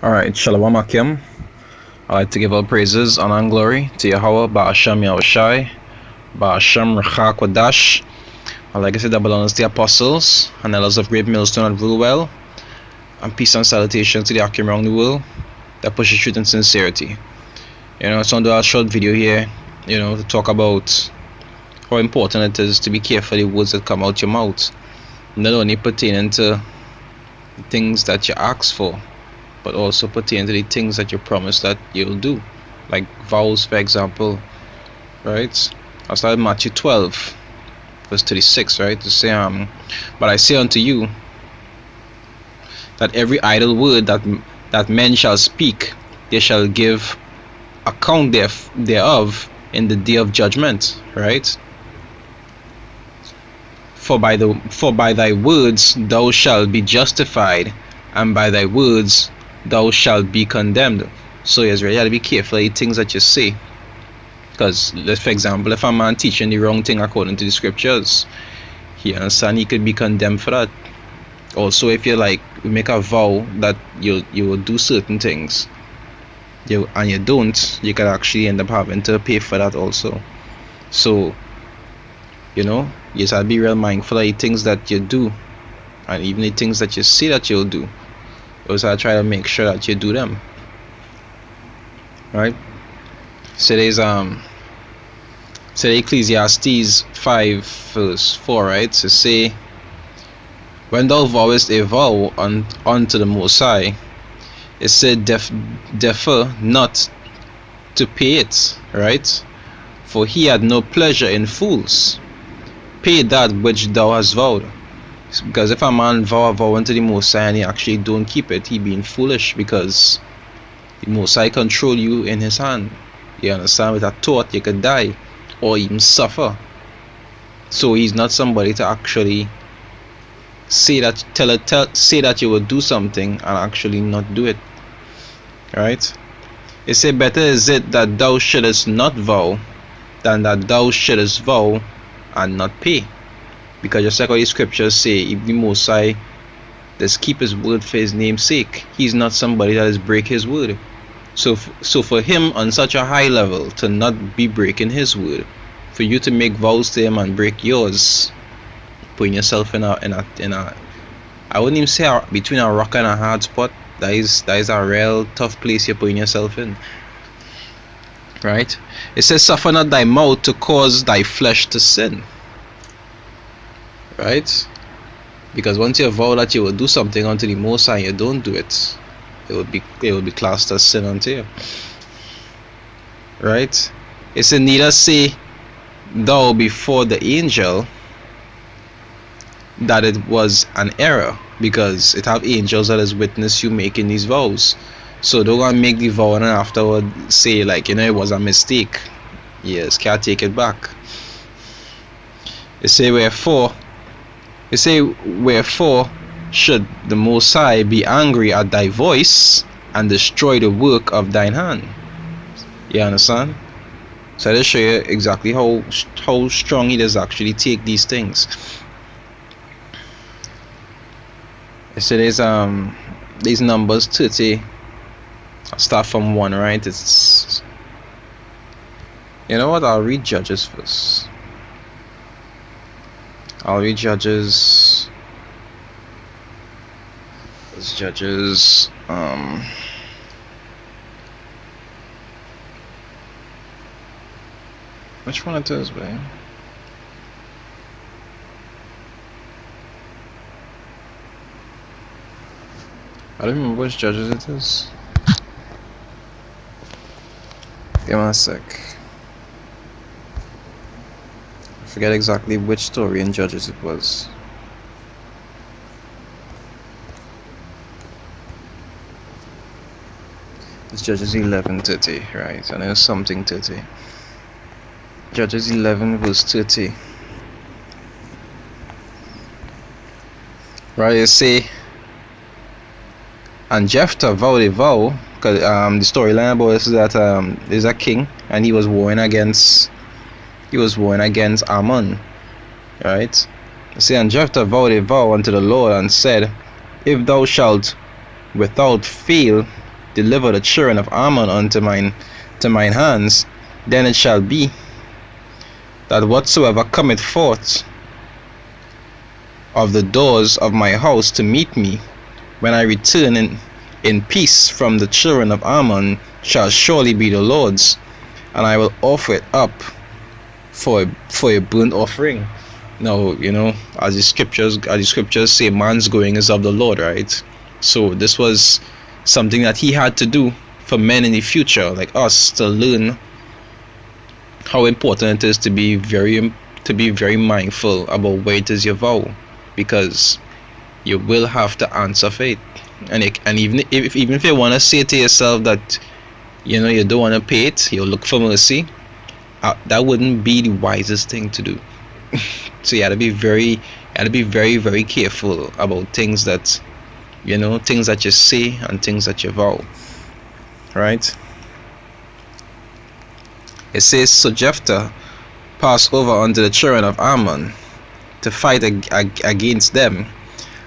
Alright, Shalom Akim. I'd like to give all praises, honor, and glory to Yahweh, Ba'ashem Yahushai, Ba'ashem Recha Kodash, a legacy that belongs to the apostles and elders of Great Millstone and rule well, and peace and salutation to the Akim around the world that pushes truth and sincerity. I just want to do a short video here, to talk about how important it is to be careful the words that come out your mouth, not only pertaining to the things that you ask for, but also pertain to the things that you promise that you'll do, like vows, for example, right? I started Matthew 12, verse 36, right? To say, but I say unto you that every idle word that men shall speak, they shall give account thereof in the day of judgment, right? For by thy words thou shalt be justified, and by thy words thou shalt be condemned. So you really have to be careful of the things that you say, because for example, if a man teaching the wrong thing according to the scriptures, he could be condemned for that. Also, if you make a vow that you will do certain things, and you don't, you could actually end up having to pay for that also. So you just have to be real mindful of the things that you do, and even the things that you say that you'll do. Also, I try to make sure that you do them, right? So there's Ecclesiastes 5 verse 4, right? So say, when thou vowest a vow unto the Most High, it said defer not to pay it, right? For he had no pleasure in fools. Pay that which thou hast vowed. Because if a man vow unto the Most High and he actually don't keep it, he being foolish, because the Most High control you in his hand. You understand? With a thought you could die or even suffer. So he's not somebody to actually say that you will do something and actually not do it. Right? It say, better is it that thou shouldest not vow than that thou shouldest vow and not pay. Because just like how the scriptures say, if the Most High does keep his word for his name's sake, he's not somebody that does break his word. So for him on such a high level to not be breaking his word, for you to make vows to him and break yours, putting yourself in a I wouldn't even say between a rock and a hard spot. That is a real tough place you're putting yourself in. Right? It says, suffer not thy mouth to cause thy flesh to sin. Right? Because once you vow that you will do something unto the Most High and you don't do it, it will be classed as sin unto you. Right? It said, neither say thou before the angel that it was an error, because it have angels that is witness you making these vows. So don't go and make the vow and afterward say it was a mistake. Yes, can't take it back. It say, wherefore should the Most High be angry at thy voice and destroy the work of thine hand? You understand? So I just show you exactly how strong he does actually take these things. So there's Numbers 30. I'll start from 1, right? It's, you know what, I'll read Judges first. I'll read Judges. It's Judges. Which one it is, babe? I don't remember which Judges it is. Give me a sec. I forget exactly which story in Judges it was. It's Judges 11:30, right? And there's something 30. Judges 11 verse 30. Right, you say, and Jephthah vowed a vow, because the storyline about this is that there's a king and he was warring against Ammon, right? You see, and Jephthah vowed a vow unto the Lord and said, if thou shalt without fail deliver the children of Ammon unto mine hands, then it shall be that whatsoever cometh forth of the doors of my house to meet me, when I return in peace from the children of Ammon, shall surely be the Lord's, and I will offer it up for a burnt offering. Now, as the scriptures say, man's going is of the Lord, right? So this was something that he had to do for men in the future, like us, to learn how important it is to be very mindful about where it is you vow, because you will have to answer for it. And even if you want to say to yourself that you don't want to pay it, you'll look for mercy, that wouldn't be the wisest thing to do. So you had to be very very careful about things that things that you say and things that you vow, right? It says, so Jephthah passed over unto the children of Ammon to fight against them,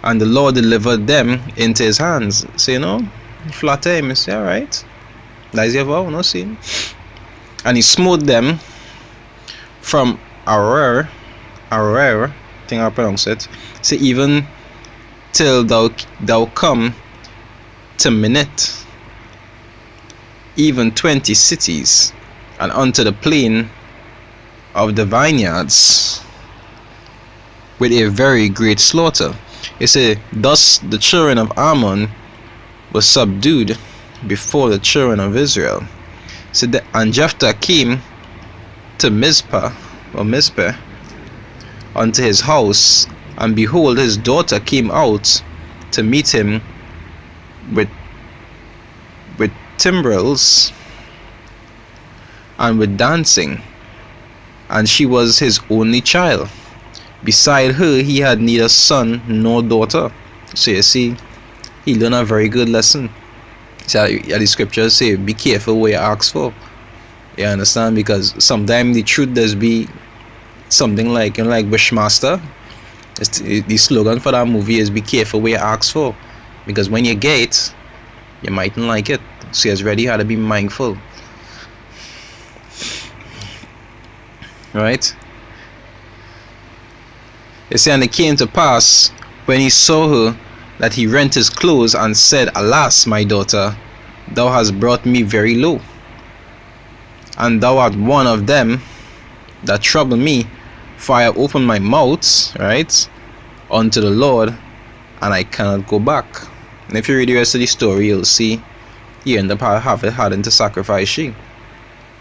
and the Lord delivered them into his hands. So flatter him, you say, alright, that's your vow, no sin. And he smote them from Aroer, I think I pronounce it. So even till thou come to Minit, even 20 cities, and unto the plain of the vineyards, with a very great slaughter. It said, thus the children of Ammon were subdued before the children of Israel. So and Jephthah came to Mizpah unto his house, and behold, his daughter came out to meet him with timbrels and with dancing, and she was his only child. Beside her he had neither son nor daughter. So you see, he learned a very good lesson. So the scriptures say, be careful what you ask for. You understand? Because sometimes the truth does be something like like Wishmaster. The slogan for that movie is, be careful what you ask for, because when you get it, you mightn't like it. So it's ready how to be mindful, right? It said, and it came to pass, when he saw her, that he rent his clothes, and said, alas, my daughter, thou hast brought me very low, and thou art one of them that trouble me, for I have opened my mouth, right, unto the Lord, and I cannot go back. And if you read the rest of the story, you'll see he ended up having to sacrifice she,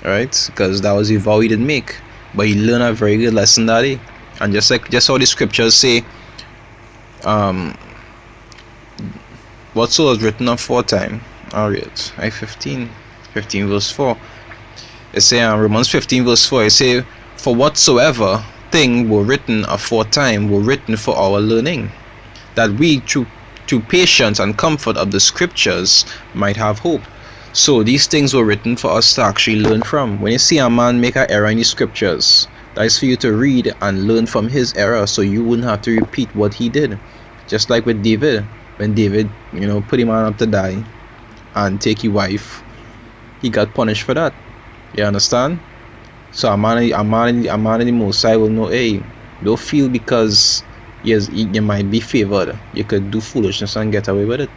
right, because that was the vow he did make. But he learned a very good lesson that day. And just how the scriptures say, whatso was written aforetime, I'll read it. 15 verse 4. It say, Romans 15 verse 4, it say, for whatsoever thing were written aforetime were written for our learning, that we through patience and comfort of the scriptures might have hope. So these things were written for us to actually learn from. When you see a man make an error in the scriptures, that is for you to read and learn from his error, so you wouldn't have to repeat what he did. Just like with David, when David put him on up to die and take his wife, he got punished for that. You understand? So a man in the Most High will know, hey, don't feel because yes, you might be favored, you could do foolishness and get away with it.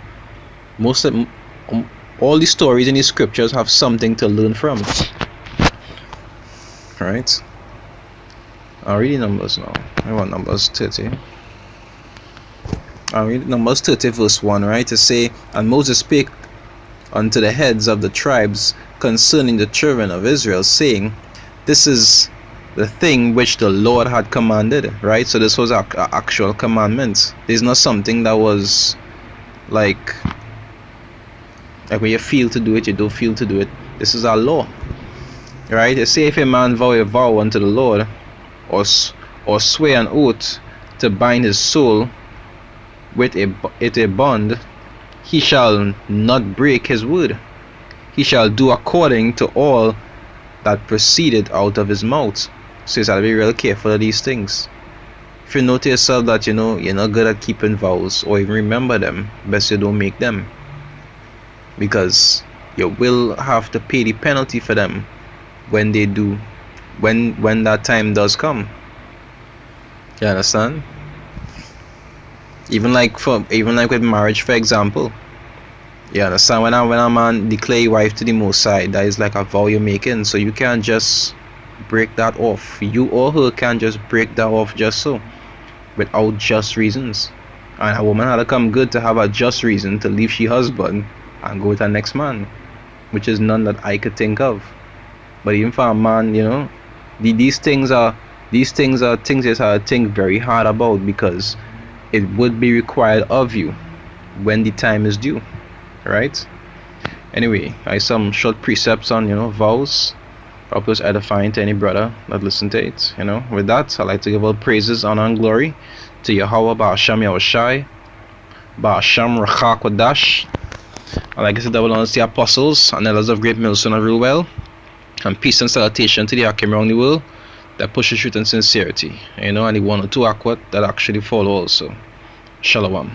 All the stories in the scriptures have something to learn from. Right? I'll read Numbers now. I want Numbers 30. I'll read Numbers 30 verse 1, right? To say, and Moses spake unto the heads of the tribes concerning the children of Israel, saying, this is the thing which the Lord had commanded, right? So this was an actual commandment. There's not something that was like when you feel to do it, you don't feel to do it. This is our law, right? You say, if a man vow a vow unto the Lord, or swear an oath to bind his soul with a bond, he shall not break his word. He shall do according to all that proceeded out of his mouth. So you have to be real careful of these things. If you know to yourself that you're not good at keeping vows or even remember them, best you don't make them. because you will have to pay the penalty for them when they do, when that time does come. You understand? Even like with marriage, for example. You understand? When a man declare wife to the Most High, that is like a vow you're making. So you can't just break that off. You or her can't just break that off just so, without just reasons. And a woman had to come good to have a just reason to leave she husband and go with her next man, which is none that I could think of. But even for a man, these things are things you have to think very hard about, because it would be required of you when the time is due, right? Anyway, I have some short precepts on vows. Hope it was edifying to any brother that listened to it. With that, I'd like to give all praises, honor, and glory to Yahweh Ba'asham Yahushai, Ba'asham Rachak Wadash. I'd like to say double honors to the apostles and elders of Great Millstone of Real Well, and peace and salutation to the Akim around the world that pushes truth and sincerity. And the one or two Akwat that actually follow also. Shalom.